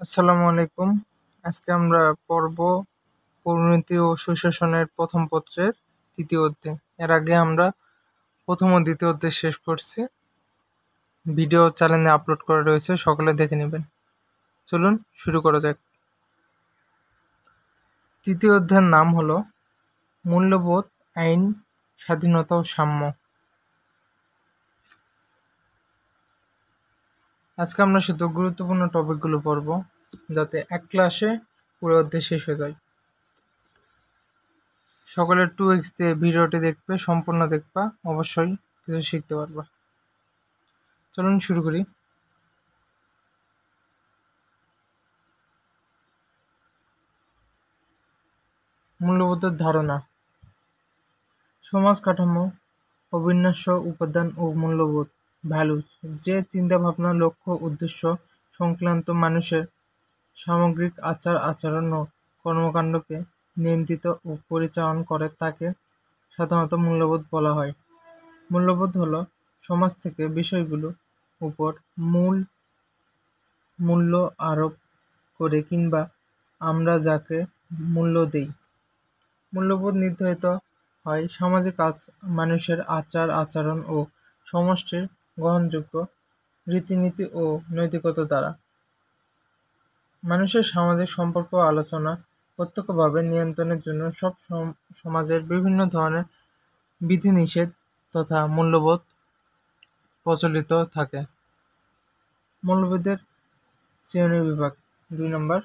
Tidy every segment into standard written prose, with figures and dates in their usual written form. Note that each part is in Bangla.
আসসালামু আলাইকুম। আজকে আমরা পড়ব পরিণতি ও সুশাসনের প্রথম পত্রের ৩য় অধ্যায়। এর আগে আমরা প্রথম ও দ্বিতীয় অধ্যায় শেষ করছি। ভিডিও চ্যানেলে আপলোড করা রয়েছে, সকলে দেখে নেবেন। চলুন শুরু করা যাক। তৃতীয় অধ্যায়ের নাম হলো মূল্যবোধ, আইন, স্বাধীনতা ও সাম্য। আজকে আমরা শুধু গুরুত্বপূর্ণ টপিকগুলো পড়ব, যাতে এক ক্লাসে পুরো অধ্যায় শেষ হয়ে যায়। সকলের 2x দিয়ে ভিডিওটি দেখবে, সম্পূর্ণ দেখবা, অবশ্যই কিছু শিখতে পারবা। চলুন শুরু করি। মূল্যবোধের ধারণা। সমাজ কাঠামো, অবিন্যাস্য উপাদান ও মূল্যবোধ, ভ্যালুস, যে চিন্তাভাবনা, লক্ষ্য, উদ্দেশ্য সংক্রান্ত মানুষের সামগ্রিক আচার আচরণ ও কর্মকাণ্ডকে নিয়ন্ত্রিত ও পরিচালনা করে তাকে সাধারণত মূল্যবোধ বলা হয়। মূল্যবোধ হল সমাজ থেকে বিষয়গুলোর উপর মূল্য আরোপ করে কিংবা আমরা যাকে মূল্য দেই। মূল্যবোধ নির্ধারিত হয় সামাজিক মানুষের আচার আচরণ ও সমষ্টির গ্রহণযোগ্য রীতিনীতি ও নৈতিকতা দ্বারা। মানুষের সামাজিক সম্পর্ক ও আলোচনা প্রত্যক্ষভাবে নিয়ন্ত্রণের জন্য সব সমাজের বিভিন্ন ধরনের বিধিনিষেধ তথা মূল্যবোধ প্রচলিত থাকে। মূল্যবোধের শ্রেণীবিভাগ। 2 নম্বর,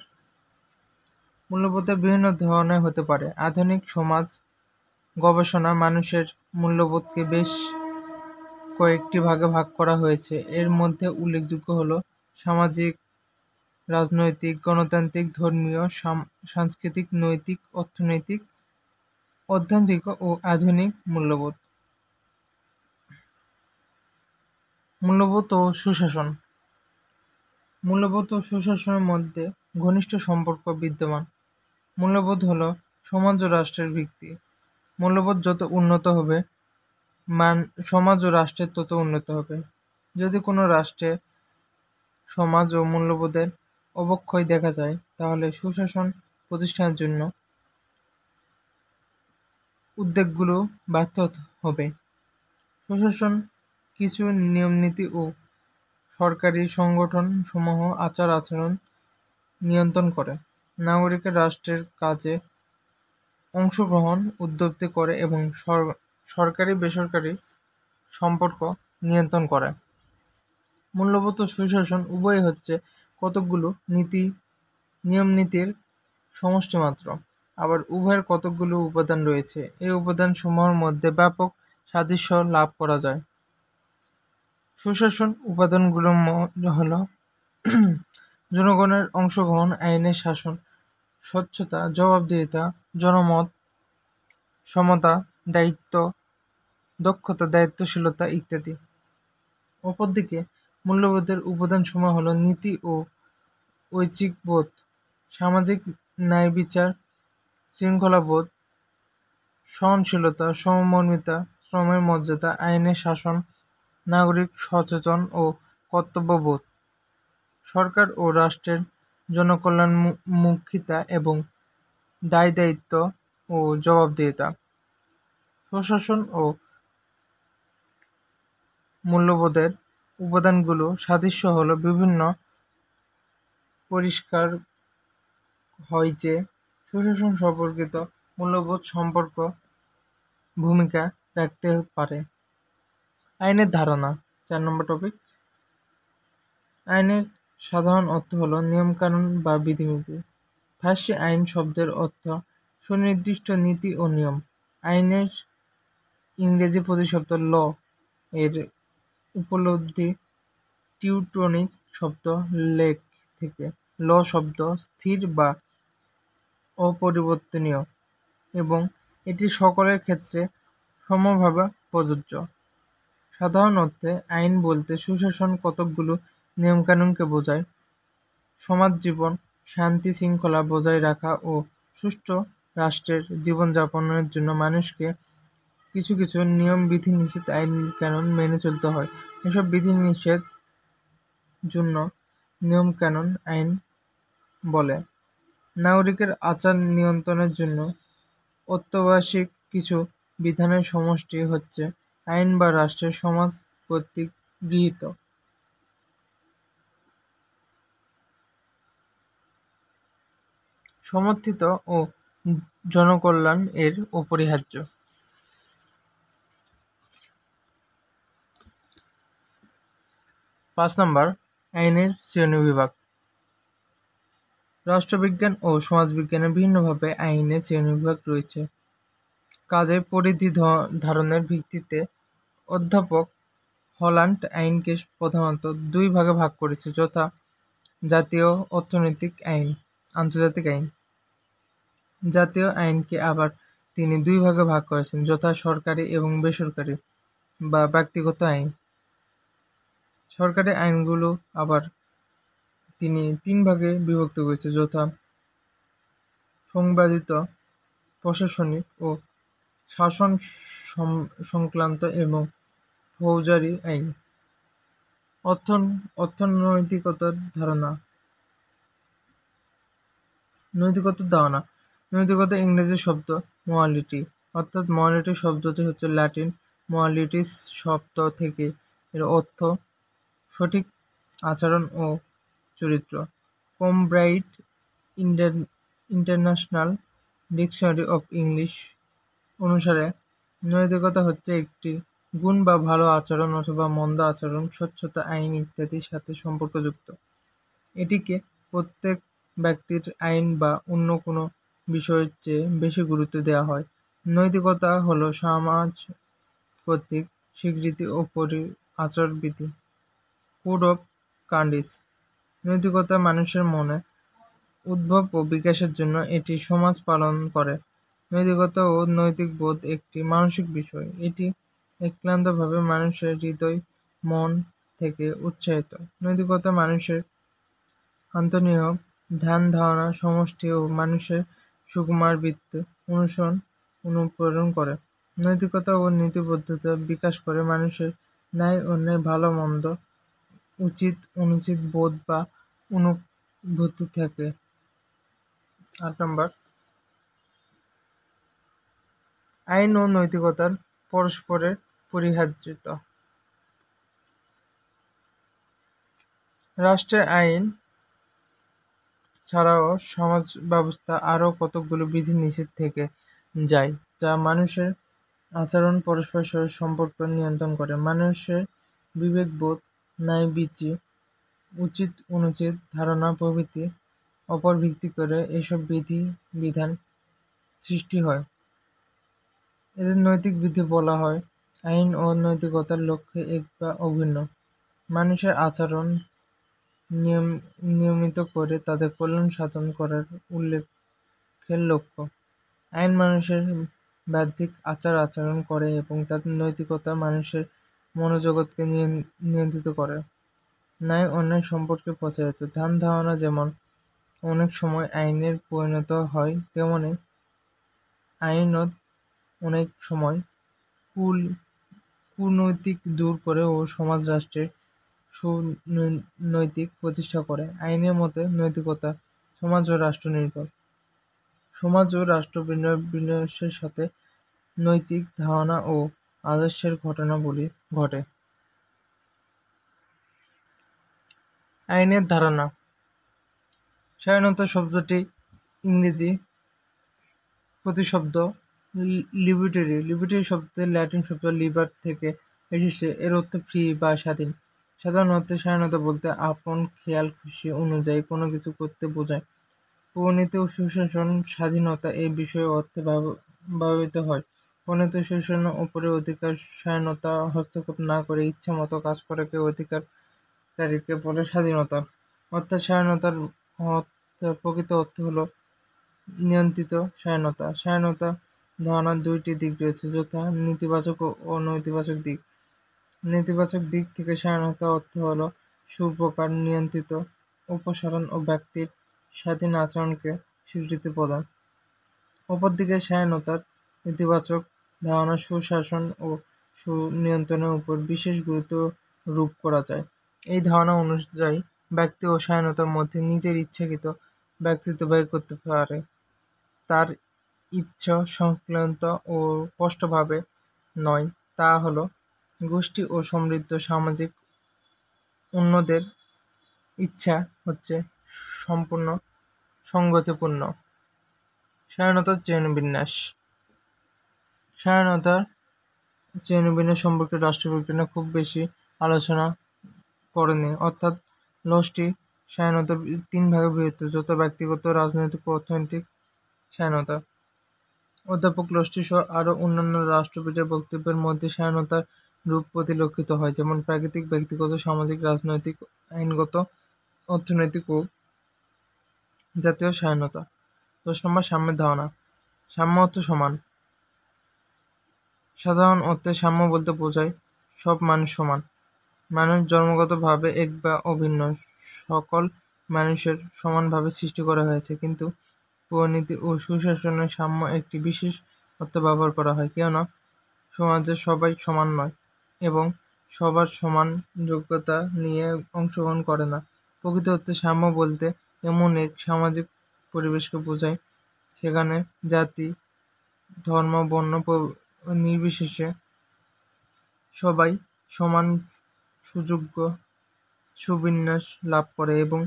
মূল্যবোধের বিভিন্ন ধরনের হতে পারে। আধুনিক সমাজ গবেষণা মানুষের মূল্যবোধকে বেশ কয়েকটি ভাগে ভাগ করা হয়েছে। এর মধ্যে উল্লেখযোগ্য হল সামাজিক, রাজনৈতিক, গণতান্ত্রিক, ধর্মীয়, সাংস্কৃতিক, নৈতিক, অর্থনৈতিক, অধ্যাত্মিক ও আধুনিক মূল্যবোধ। মূল্যবোধ ও সুশাসন। মূল্যবোধ ও সুশাসনের মধ্যে ঘনিষ্ঠ সম্পর্ক বিদ্যমান। মূল্যবোধ হল সমাজ ও রাষ্ট্রের ভিত্তি। মূল্যবোধ যত উন্নত হবে, সমাজ ও রাষ্ট্রের তত উন্নত হবে। যদি কোনো রাষ্ট্রে সমাজ ও মূল্যবোধের অবক্ষয় দেখা যায়, তাহলে সুশাসন প্রতিষ্ঠার জন্য উদ্যোগগুলো ব্যর্থ হবে। সুশাসন কিছু নিয়মনীতি ও সরকারি সংগঠন সমূহ আচার আচরণ নিয়ন্ত্রণ করে। নাগরিকের রাষ্ট্রের কাজে অংশগ্রহণ উদ্যোক্তি করে এবং সরকারি বেসরকারি সম্পর্ক নিয়ন্ত্রণ করে। মূল্যবোধ ও সুশাসন উভয়ই হচ্ছে কতকগুলো নিয়মনীতির সমষ্টি মাত্র। আবার উভয়ের কতকগুলো উপাদান রয়েছে। এই উপাদান সমূহের মধ্যে ব্যাপক সাদৃশ্য লাভ করা যায়। সুশাসন উপাদানগুলো হল জনগণের অংশগ্রহণ, আইনের শাসন, স্বচ্ছতা, জবাবদিহিতা, জনমত, সমতা, দায়িত্ব, দক্ষতা, দায়িত্বশীলতা ইত্যাদি। অপরদিকে মূল্যবোধের উপাদানসমূহ হল নীতি ও ঐচিকবোধ, সামাজিক ন্যায়বিচার, শৃঙ্খলাবোধ, সহনশীলতা, সমমর্মিতা, শ্রমের মর্যাদা, আইনের শাসন, নাগরিক সচেতন ও কর্তব্যবোধ, সরকার ও রাষ্ট্রের জনকল্যাণমুখিতা এবং দায়-দায়িত্ব ও জবাবদিহিতা। সুশাসন ও মূল্যবোধের উপাদানগুলো সাদৃশ্য হল বিভিন্ন পরিষ্কার হয় যে সুশাসন সম্পর্কিত মূল্যবোধ সম্পর্ক ভূমিকা রাখতে পারে। আইনের ধারণা। 4 নম্বর টপিক। আইনের সাধারণ অর্থ হল নিয়মকানুন বা বিধিনীতি। ফার্সি আইন শব্দের অর্থ সুনির্দিষ্ট নীতি ও নিয়ম। আইনের ইংরেজি প্রতিশব্দ ল এর উপলব্ধি টিউটনিক শব্দ লেক থেকে। ল শব্দ স্থির বা অপরিবর্তনীয় এবং এটি সকলের ক্ষেত্রে সমভাবে প্রযোজ্য। সাধারণ অর্থে আইন বলতে সুশাসন কতকগুলো নিয়মকানুনকে বোঝায়। সমাজ জীবন, শান্তি শৃঙ্খলা বজায় রাখা ও সুষ্ঠু রাষ্ট্রের জীবনযাপনের জন্য মানুষকে কিছু কিছু নিয়ম বিধিনিষেধ আইন কানুন মেনে চলতে হয়। এসব বিধিনিষেধ জন্য নিয়ম কানুন আইন বলে। নাগরিকের আচার নিয়ন্ত্রণের জন্য অত্যাবশ্যক কিছু বিধানের সমষ্টি হচ্ছে আইন বা রাষ্ট্রের সমাজ কর্তৃক গৃহীত, সমর্থিত ও জনকল্যাণ এর অপরিহার্য। ৫ আইনের শ্রেণীবিভাগ। রাষ্ট্রবিজ্ঞান ও সমাজবিজ্ঞানে ভিন্নভাবে আইনের শ্রেণীবিভাগ রয়েছে। কাজেই পরিধি ধারণের ভিত্তিতে অধ্যাপক হল্যান্ড আইনকে প্রধানত দুই ভাগে ভাগ করেছে, যথা জাতীয় অর্থনৈতিক আইন, আন্তর্জাতিক আইন। জাতীয় আইনকে আবার তিনি দুই ভাগে ভাগ করেছেন, যথা সরকারি এবং বেসরকারি বা ব্যক্তিগত আইন। সরকারি আইনগুলো আবার তিনি তিন ভাগে বিভক্ত করেছেন, যথা সংবিধিত, প্রশাসনিক ও শাসন সংক্রান্ত এবং ফৌজদারি আইন। অর্থনৈতিকতার ধারণা। নৈতিকতার ধারণা। নৈতিকতা ইংরেজি শব্দ মোরালিটি, অর্থাৎ মোরালিটি শব্দটি হচ্ছে ল্যাটিন মোরালিটিস শব্দ থেকে। এর অর্থ সঠিক আচরণ ও চরিত্র। কমব্রাইট ইন্টারন্যাশনাল ডিকশনারি অফ ইংলিশ অনুসারে নৈতিকতা হচ্ছে একটি গুণ বা ভালো আচরণ অথবা মন্দ আচরণ, স্বচ্ছতা, আইন ইত্যাদির সাথে সম্পর্কযুক্ত। এটিকে প্রত্যেক ব্যক্তির আইন বা অন্য কোনো বিষয়ের চেয়ে বেশি গুরুত্ব দেওয়া হয়। নৈতিকতা হলো সমাজ কর্তৃক স্বীকৃত ও আচারবিধি, কোড অফ কন্ডাক্ট। নৈতিকতা মানুষের মনে উদ্ভব ও বিকাশের জন্য এটি সমাজ পালন করে। নৈতিকতা ও নৈতিক বোধ একটি মানসিক বিষয়। এটি একান্তভাবে মানুষের হৃদয় মন থেকে উৎসাহিত। নৈতিকতা মানুষের আন্তরিক ধ্যান ধারণা সমষ্টি ও মানুষের সুকুমার বৃত্তি অনুপ্রেরণ করে। নৈতিকতা ও নীতিবদ্ধতা বিকাশ করে মানুষের ন্যায় অন্যায়, ভালো মন্দ, উচিত অনুচিত বোধ বা অনুভূতি থেকে। ৮ আইন ও নৈতিকতার পরস্পরের পরিহার্যতা। রাষ্ট্রের আইন ছাড়াও সমাজ ব্যবস্থা আরও কতকগুলো বিধি নিষেধ থেকে যায়, যা মানুষের আচরণ পরস্পরের সাথে সম্পর্ক নিয়ন্ত্রণ করে। মানুষের বিবেকবোধ, ন্যায়বিচার, উচিত অনুচিত ধারণা প্রভৃতির ওপর ভিত্তি করে এসব বিধি বিধান সৃষ্টি হয়। এদের নৈতিক বিধি বলা হয়। আইন ও নৈতিকতার লক্ষ্য এক বা অভিন্ন। মানুষের আচরণ নিয়মিত করে তাদের কল্যাণ সাধন করার উল্লেখের লক্ষ্য। আইন মানুষের বাহ্যিক আচার-আচরণ করে এবং তাদের নৈতিকতা মানুষের মনোজগৎকে নিয়ন্ত্রিত করে। ন্যায় অন্যায় সম্পর্কে প্রচারিত ধ্যান ধারণা যেমন অনেক সময় আইনে পরিণত হয়, তেমনি আইনও অনেক সময় কুনৈতিক দূর করে ও সমাজ রাষ্ট্রের সুনৈতিক প্রতিষ্ঠা করে। আইনের মতে নৈতিকতা সমাজ ও রাষ্ট্র নির্ভর। সমাজ ও রাষ্ট্র বিন্যাসের সাথে নৈতিক ধারণা ও আদর্শের ঘটনাবলী ঘটে। আইনের ধারণা। স্বাধীনতা শব্দটি ইংরেজি প্রতিশব্দ লিবার্টি। লিবার্টি শব্দের ল্যাটিন শব্দ লিবার থেকে এসেছে। এর অর্থ ফ্রি বা স্বাধীন। সাধারণ অর্থে স্বাধীনতা বলতে আপন খেয়াল খুশি অনুযায়ী কোনো কিছু করতে বোঝায়। পরিণতি ও সুশাসন স্বাধীনতা এই বিষয়ে অর্থে ব্যবহৃত হয়। পরিণতি ও সুশাসনের উপরে অধিকার স্বাধীনতা হস্তক্ষেপ না করে ইচ্ছামতো কাজ করাকে অধিকারীকে বলে স্বাধীনতা। অর্থাৎ স্বাধীনতার প্রকৃত অর্থ হল নিয়ন্ত্রিত স্বাধীনতা। স্বাধীনতা ধারণার দুইটি দিক রয়েছে, যথা নেতিবাচক ও নেতিবাচক দিক। নেতিবাচক দিক থেকে স্বাধীনতার অর্থ হল সুপ্রকার নিয়ন্ত্রিত অপসারণ ও ব্যক্তির স্বাধীন আচরণকে স্বীকৃতি প্রদান। অপরদিকে স্বাধীনতার ইতিবাচক ধারণা সুশাসন ও সুনিয়ন্ত্রণের উপর বিশেষ গুরুত্ব আরোপ করা যায়। এই ধারণা অনুযায়ী ব্যক্তি ও স্বাধীনতার মধ্যে নিজের ইচ্ছাকৃত ব্যক্তিত্ব ব্যয় করতে পারে, তার ইচ্ছা সংক্রান্ত ও স্পষ্টভাবে নয়, তা হল গোষ্ঠী ও সমৃদ্ধ সামাজিক অন্যদের ইচ্ছা হচ্ছে সম্পূর্ণ সঙ্গতিপূর্ণ। স্বাধীনতার শ্রেণীবিন্যাস। স্বাধীনতার শ্রেণীবিন্যাস সম্পর্কে রাষ্ট্রবিজ্ঞানে খুব বেশি আলোচনা করেনি, অর্থাৎ লসটি স্বাধীনতার 3 ভাগে বিভক্ত: যথা ব্যক্তিগত, রাজনৈতিক ও অর্থনৈতিক স্বাধীনতা। অধ্যাপক লসটি সহ আরও অন্যান্য রাষ্ট্রবিদের বক্তব্যের মধ্যে স্বাধীনতার রূপ পরিলক্ষিত হয়, যেমন প্রাকৃতিক, ব্যক্তিগত, সামাজিক, রাজনৈতিক, আইনগত, অর্থনৈতিক ও জাতীয় স্বাধীনতা। 10 নম্বর, সাম্যের ধারণা। সাম্য অর্থ সমান। সাধারণ অর্থে সাম্য বলতে বোঝায় সব মানুষ সমান। মানুষ জন্মগতভাবে এক বা অভিন্ন, সকল মানুষের সমানভাবে সৃষ্টি করা হয়েছে, কিন্তু পরিণতি ও সুশাসনে সাম্য একটি বিশেষ অর্থে ব্যবহার করা হয়, কেননা সমাজে সবাই সমান নয় এবং সবার সমান যোগ্যতা নিয়ে অংশগ্রহণ করে না। প্রকৃত অর্থে সাম্য বলতে এমন এক সামাজিক পরিবেশকে বোঝায় সেখানে জাতি, ধর্ম, বর্ণ নির্বিশেষে সবাই সমান সুযোগ্য সুবিন্যাস লাভ করে এবং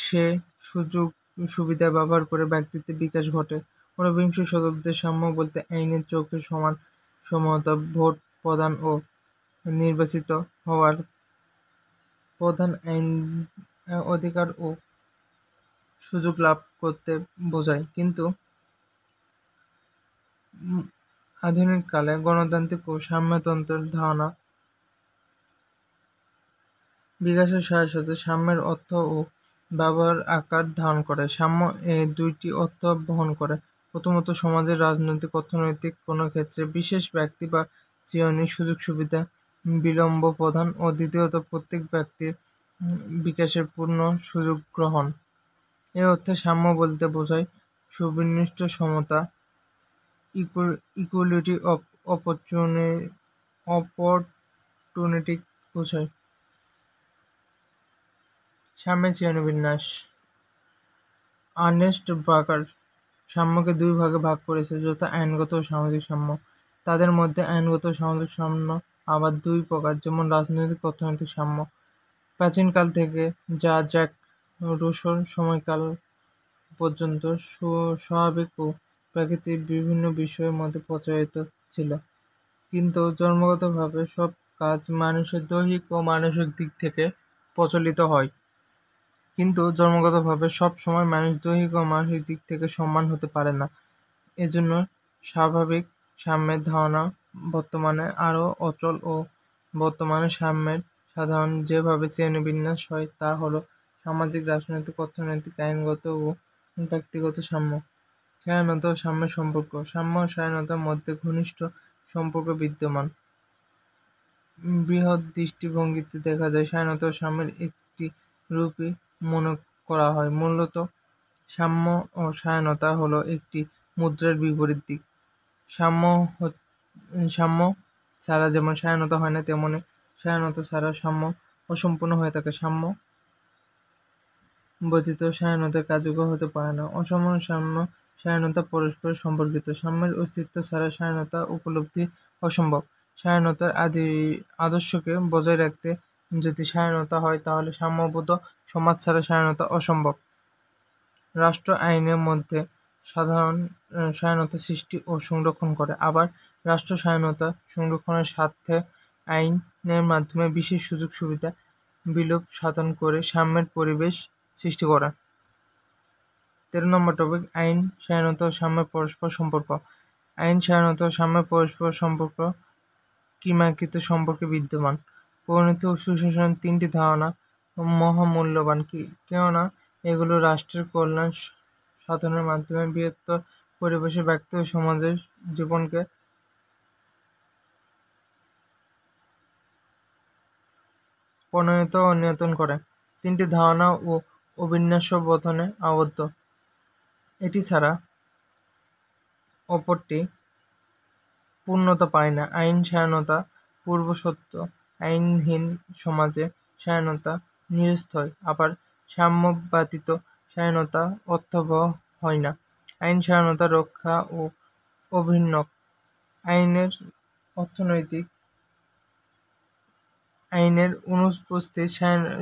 সে সুযোগ সুবিধা ব্যবহার করে ব্যক্তিত্বের বিকাশ ঘটে। 19বিংশ শতাব্দীতে সাম্য বলতে আইনের চোখে সমান সমতা, ভোট প্রদান ও নির্বাচিত হওয়ার প্রধান আইন অধিকার ও সুযোগ লাভ করতে বোঝায়। কিন্তু আধুনিক কালে গণতান্ত্রিক ও সাম্যতন্ত্রের ধারণা বিকাশের সাথে সাথে সাম্যের অর্থ ও ব্যবহার আকার ধারণ করে। সাম্য দুইটি অর্থ বহন করে: প্রথমত, সমাজের রাজনৈতিক, অর্থনৈতিক কোনো ক্ষেত্রে বিশেষ ব্যক্তি বা শ্রেণীর সুযোগ সুবিধা বিলম্ব প্রদান ও দ্বিতীয়ত, প্রত্যেক ব্যক্তির বিকাশের পূর্ণ সুযোগ গ্রহণ। এ অর্থে সাম্য বলতে বোঝায় সুবিন্যস্ত সমতা, ইকুয়ালিটি অফ অপরচুনিটি বোঝায়। সাম্যের শ্রেণীবিন্যাস। আর্নেস্ট ব্রাকার সাম্যকে 2 ভাগে ভাগ করেছে, যথা আইনগত ও সামাজিক সাম্য। তাদের মধ্যে আইনগত ও সামাজিক সাম্য আবার 2 প্রকার, যেমন রাজনৈতিক ও অর্থনৈতিক সাম্য। প্রাচীনকাল থেকে যা জ্যাক রুসোর সময়কাল পর্যন্ত স্বাভাবিক ও প্রাকৃতিক বিভিন্ন বিষয়ের মধ্যে প্রচলিত ছিল, কিন্তু জন্মগতভাবে সব কাজ মানুষের দৈহিক ও মানসিক দিক থেকে প্রচলিত হয়। কিন্তু জন্মগতভাবে সব সময় মানুষ দৈহিক ও মানসিক দিক থেকে সমান হতে পারে না। এজন্য স্বাভাবিক সাম্যের ধারণা বর্তমানে আরও অচল ও বর্তমানে সাম্যের সাধারণ যেভাবে শ্রেণীবিন্যাস হয় তা হল সামাজিক, রাজনৈতিক, অর্থনৈতিক, আইনগত ও ব্যক্তিগত সাম্য। স্বাধীনতা ও সাম্যের সম্পর্ক। সাম্য ও স্বাধীনতার মধ্যে ঘনিষ্ঠ সম্পর্ক বিদ্যমান। বৃহৎ দৃষ্টিভঙ্গিতে দেখা যায় স্বাধীনতা ও সাম্যের একটি রূপই মনে করা হয়। মূলত সাম্য ও স্বাধীনতা হল একটি মুদ্রার বিপরীত দিক। সাম্য ছাড়া যেমন স্বাধীনতা হয় না, তেমনি স্বাধীনতা ছাড়া সাম্য অসম্পূর্ণ হয়ে থাকে। সাম্য ব্যতীত স্বাধীনতা কার্যকর হতে পারে না। অসম সাম্য স্বাধীনতা পরস্পর সম্পর্কিত। সাম্যের অস্তিত্ব ছাড়া স্বাধীনতা উপলব্ধি অসম্ভব। স্বাধীনতার আদর্শকে বজায় রাখতে যদি স্বাধীনতা হয়, তাহলে সাম্যবদ্ধ সমাজ ছাড়া স্বাধীনতা অসম্ভব। রাষ্ট্র আইনের মধ্যে স্বাধীনতা সৃষ্টি ও সংরক্ষণ করে, আবার রাষ্ট্র স্বাধীনতা সংরক্ষণের স্বার্থে আইনের মাধ্যমে বিশেষ সুযোগ সুবিধা বিলোপ সাধন করে সাম্যের পরিবেশ সৃষ্টি করে। 13 নম্বর টপিক, আইন, স্বাধীনতা ও সাম্যের পরস্পর সম্পর্ক। আইন, স্বাধীনতা ও সাম্যের পরস্পর সম্পর্ক ক্রমাঙ্কিত সম্পর্কে বিদ্যমান। পরিণতি ও সুশাসন 3টি ধারণা মহামূল্যবান, কেননা এগুলো রাষ্ট্রের কল্যাণ সাধনের মাধ্যমে বৃহত্তর পরিবেশে ব্যক্তি ও সমাজের জীবনকে প্রণয়িত ও নিয়ন্ত্রণ করে। 3টি ধারণা ও অবিন্যাস্য বন্ধনে আবদ্ধ। এটি ছাড়া অপরটি পূর্ণতা পায় না। আইন স্বাধীনতা পূর্বশর্ত। আইনহীন সমাজে স্বাধীনতা নিরস্ত হয়। আবার সাম্য ব্যতীত স্বাধীনতা অর্থবহ হয় না। আইন স্বাধীনতা রক্ষা ও অভিন্ন। আইনের অর্থনৈতিক আইনের অনুপস্থিত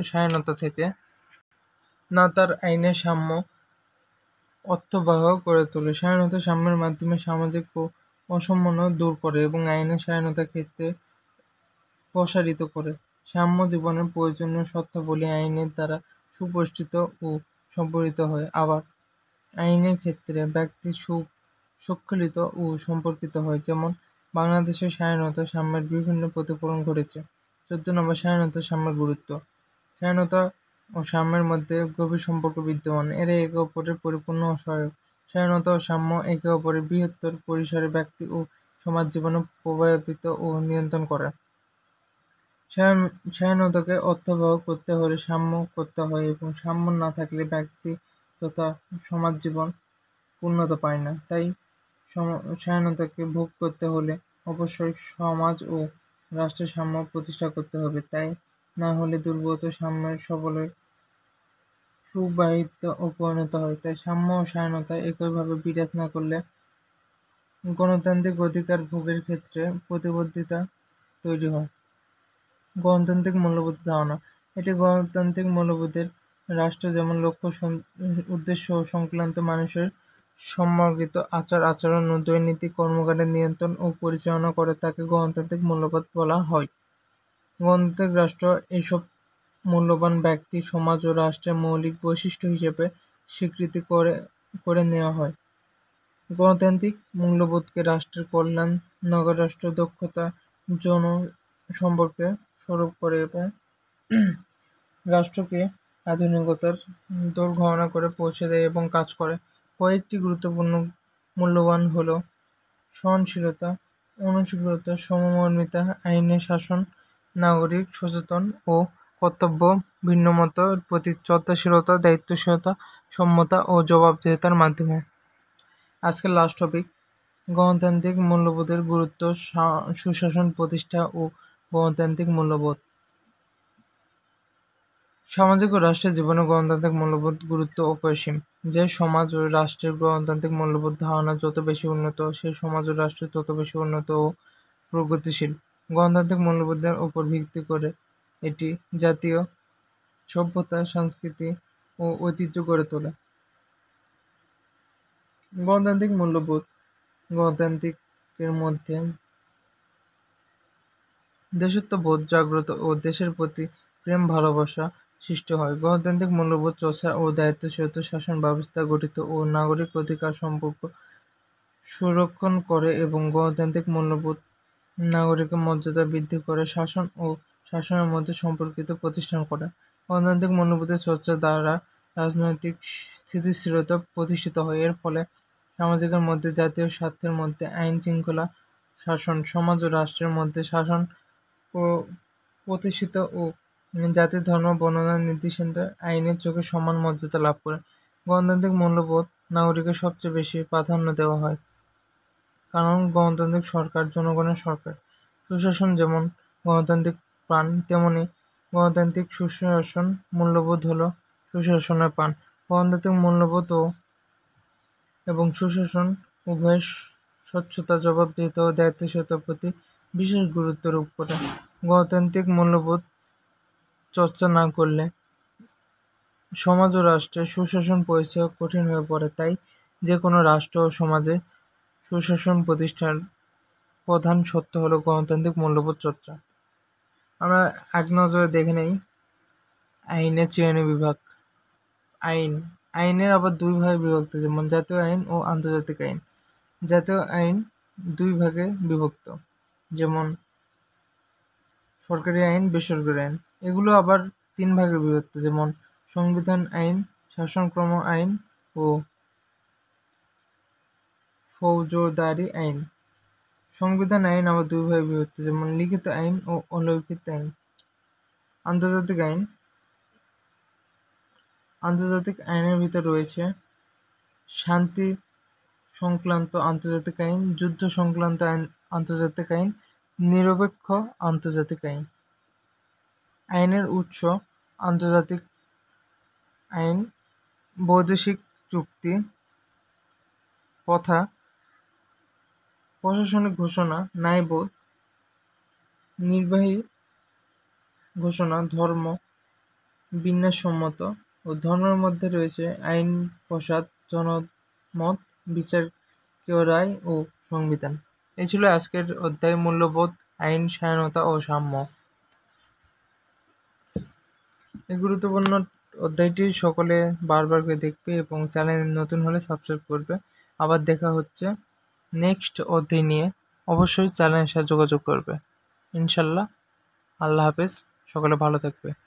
স্বাধীনতা থেকে না তার আইনের সাম্য অর্থবহ করে তোলে। স্বাধীনতা সাম্যের মাধ্যমে সামাজিক অসাম্য দূর করে এবং আইনের স্বাধীনতার ক্ষেত্রে প্রসারিত করে। সাম্য জীবনের প্রয়োজনীয় শর্তাবলী আইনের দ্বারা সুপ্রতিষ্ঠিত ও সম্পাদিত হয়। আবার আইনের ক্ষেত্রে ব্যক্তি স্বীকৃত ও সম্পর্কিত হয়। যেমন বাংলাদেশের স্বাধীনতা সাম্যের বিভিন্ন প্রতিফলন ঘটেছে। 14 স্বাধীনতা সাম্যের গুরুত্ব। স্বাধীনতা ও সাম্যের মধ্যে গভীর সম্পর্ক বিদ্যমান। এরা একে অপরের পরিপূর্ণ ও সহায়ক। স্বাধীনতা ও সাম্য একে অপরের বৃহত্তর পরিসরে ব্যক্তি ও সমাজ জীবনে প্রভাবিত ও নিয়ন্ত্রণ করে। স্বাধীনতাকে অর্থবহ করতে হলে সাম্য করতে হয় এবং সাম্য না থাকলে ব্যক্তি তথা সমাজ জীবন পূর্ণতা পায় না। তাই স্বাধীনতাকে ভোগ করতে হলে অবশ্যই সমাজ ও রাষ্ট্রের সাম্য প্রতিষ্ঠা করতে হবে। তাই না হলে দুর্বলত সাম্যের সবলের সুবাহিত ও পরিণত হয়। তাই সাম্য ও স্বাধীনতা একইভাবে বিরাজ না করলে গণতান্ত্রিক অধিকার ভোগের ক্ষেত্রে প্রতিবদ্ধতা তৈরি হয়। গণতান্ত্রিক মূল্যবোধ ধারণা। এটি গণতান্ত্রিক মূল্যবোধের রাষ্ট্র যেমন লক্ষ্য, উদ্দেশ্য ও সংক্রান্ত মানুষের সম্পর্কিত আচার-আচরণ ও দৈনন্দিন কর্মকাণ্ডের নিয়ন্ত্রণ ও পরিচালনা করে তাকে গণতান্ত্রিক মূল্যবোধ বলা হয়। গণতান্ত্রিক রাষ্ট্র এইসব মূল্যবান ব্যক্তি, সমাজ ও রাষ্ট্রের মৌলিক বৈশিষ্ট্য হিসেবে স্বীকৃতি করে নেওয়া হয়। গণতান্ত্রিক মূল্যবোধকে রাষ্ট্রের কল্যাণ, নগর-রাষ্ট্র দক্ষতা, জনসম্পর্কের স্বরূপ করে এবং রাষ্ট্রকে আধুনিকতার দোরগোড়ায় করে পৌঁছে দেয় এবং কাজ করে। কয়েকটি গুরুত্বপূর্ণ মূল্যবান হল সহনশীলতা, অনুশীলতা, সমমর্মিতা, আইনের শাসন, নাগরিক সচেতন ও কর্তব্য, ভিন্নমতের প্রতি শ্রদ্ধাশীলতা, দায়িত্বশীলতা, সমতা ও জবাবদিহিতার মাধ্যমে। আজকের লাস্ট টপিক, গণতান্ত্রিক মূল্যবোধের গুরুত্ব, সুশাসন প্রতিষ্ঠা ও গণতান্ত্রিক মূল্যবোধ। সামাজিক ও রাষ্ট্রের জীবনে গণতান্ত্রিক মূল্যবোধ গুরুত্ব অপরিসীম। যে সমাজ ও রাষ্ট্রের গণতান্ত্রিক মূল্যবোধ ধারণা যত বেশি উন্নত, সেই সমাজ ও রাষ্ট্র তত বেশি উন্নত ও প্রগতিশীল। গণতান্ত্রিক মূল্যবোধের উপর ভিত্তি করে এটি জাতীয় সভ্যতা, সংস্কৃতি ও ঐতিহ্য গড়ে তোলে। গণতান্ত্রিক মূল্যবোধ। গণতান্ত্রিকের মধ্যে দেশাত্মবোধ জাগ্রত ও দেশের প্রতি প্রেম ভালোবাসা সৃষ্টি হয়। গণতান্ত্রিক মূল্যবোধ চর্চা ও দায়িত্বশীল শাসন ব্যবস্থা গঠিত ও নাগরিক অধিকার সম্পর্ক সুরক্ষণ করে এবং গণতান্ত্রিক মূল্যবোধ নাগরিকের মর্যাদা বৃদ্ধি করে, শাসন ও শাসনের মধ্যে সম্পর্কিত প্রতিষ্ঠান করে। গণতান্ত্রিক মূল্যবোধের চর্চার দ্বারা রাজনৈতিক স্থিতিশীলতা প্রতিষ্ঠিত হয়। এর ফলে সমাজের মধ্যে জাতীয় স্বার্থের মধ্যে আইন শৃঙ্খলা শাসন, সমাজ ও রাষ্ট্রের মধ্যে শাসন প্রতিষ্ঠিত ও জাতি, ধর্ম, বর্ণনা নির্বিশেষে আইনের চোখে সমান মর্যাদা লাভ করে। গণতান্ত্রিক মূল্যবোধ নাগরিকের সবচেয়ে বেশি প্রাধান্য দেওয়া হয়, কারণ গণতান্ত্রিক সরকার জনগণের সরকার। সুশাসন যেমন গণতান্ত্রিক প্রাণ, তেমনি গণতান্ত্রিক সুশাসন মূল্যবোধ হল সুশাসনের প্রাণ। গণতান্ত্রিক মূল্যবোধ এবং সুশাসন উভয়ের স্বচ্ছতা, জবাবদিহিতা ও দায়িত্বশীলতার প্রতি বিশেষ গুরুত্ব আরোপ করে। গণতান্ত্রিক মূল্যবোধ চর্চা না করলে সমাজ ও রাষ্ট্রের সুশাসন পরিচালনা কঠিন হয়ে পড়ে। তাই যে কোনো রাষ্ট্র ও সমাজে সুশাসন প্রতিষ্ঠার প্রধান সত্য হল গণতান্ত্রিক মূল্যবোধ চর্চা। আমরা এক নজরে দেখে নেই আইনের শ্রেণী বিভাগ। আইনের আবার দুই ভাগে বিভক্ত, যেমন জাতীয় আইন ও আন্তর্জাতিক আইন। জাতীয় আইন দুই ভাগে বিভক্ত, যেমন সরকারি আইন, বেসরকারি আইন। এগুলো আবার তিন ভাগে বিভক্ত, যেমন সংবিধান আইন, শাসনক্রম আইন ও ফৌজদারি আইন। সংবিধান আইন আবার দুই ভাগে বিভক্ত, যেমন লিখিত আইন ও অলিখিত আইন। আন্তর্জাতিক আইন। আন্তর্জাতিক আইনের ভিতর রয়েছে শান্তি সংক্রান্ত আন্তর্জাতিক আইন, যুদ্ধ সংক্রান্ত আন্তর্জাতিক আইন, নিরপেক্ষ আন্তর্জাতিক আইন। আইনের উৎস। আন্তর্জাতিক আইন বৈদেশিক চুক্তি, প্রথা, প্রশাসনিক ঘোষণা, ন্যায়বোধ, নির্বাহী ঘোষণা, ধর্ম, বিন্যাসসম্মত ও ধর্মের মধ্যে রয়েছে আইন প্রসাদ, জনমত, বিচারকীয় রায় ও সংবিধান। এই ছিল আজকের অধ্যায় মূল্যবোধ, আইন, স্বাধীনতা ও সাম্য। এই গুরুত্বপূর্ণ অধ্যায়টি সকলে বারবার করে দেখবে এবং চ্যানেল নতুন হলে সাবস্ক্রাইব করবে। আবার দেখা হচ্ছে নেক্সট অধ্যায় নিয়ে। অবশ্যই চ্যানেলের সাথে যোগাযোগ করবে। ইনশাল্লাহ। আল্লাহ হাফেজ। সকলে ভালো থাকবে।